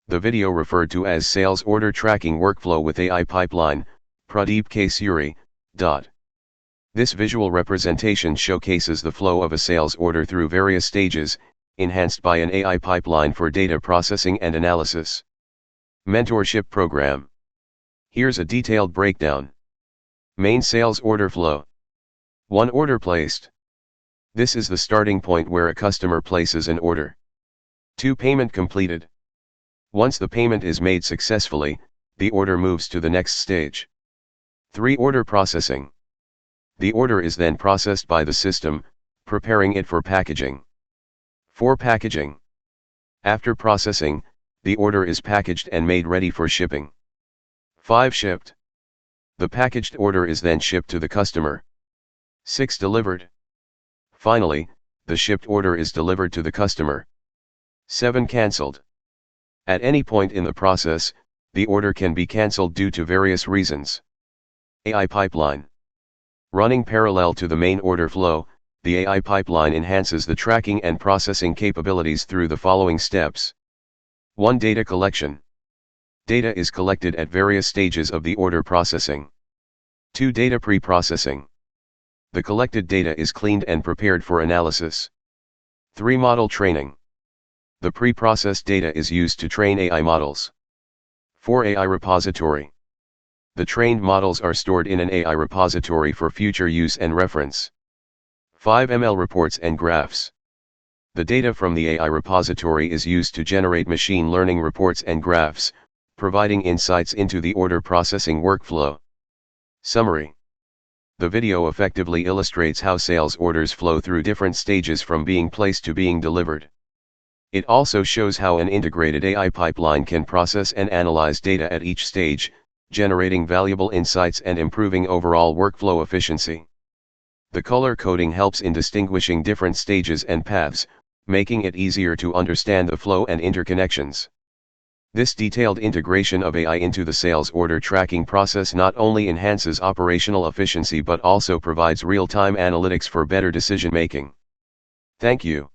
The video referred to as Sales Order Tracking Workflow with AI Pipeline, Pradeep K. Suri. This visual representation showcases the flow of a sales order through various stages, enhanced by an AI pipeline for data processing and analysis. Mentorship Program. Here's a detailed breakdown. Main sales order flow. 1. Order placed. This is the starting point where a customer places an order. 2. Payment completed. Once the payment is made successfully, the order moves to the next stage. 3. Order processing. The order is then processed by the system, preparing it for packaging. 4. Packaging. After processing, the order is packaged and made ready for shipping. 5. Shipped. The packaged order is then shipped to the customer. 6. Delivered. Finally, the shipped order is delivered to the customer. 7. Cancelled. At any point in the process, the order can be cancelled due to various reasons. AI pipeline. Running parallel to the main order flow, the AI pipeline enhances the tracking and processing capabilities through the following steps. 1. Data collection. Data is collected at various stages of the order processing. 2. Data pre-processing. The collected data is cleaned and prepared for analysis. 3. Model training. The pre-processed data is used to train AI models. 4. AI repository. The trained models are stored in an AI repository for future use and reference. 5. ML reports and graphs. The data from the AI repository is used to generate machine learning reports and graphs, providing insights into the order processing workflow. Summary. The video effectively illustrates how sales orders flow through different stages from being placed to being delivered. It also shows how an integrated AI pipeline can process and analyze data at each stage, generating valuable insights and improving overall workflow efficiency. The color coding helps in distinguishing different stages and paths, making it easier to understand the flow and interconnections. This detailed integration of AI into the sales order tracking process not only enhances operational efficiency but also provides real-time analytics for better decision-making. Thank you.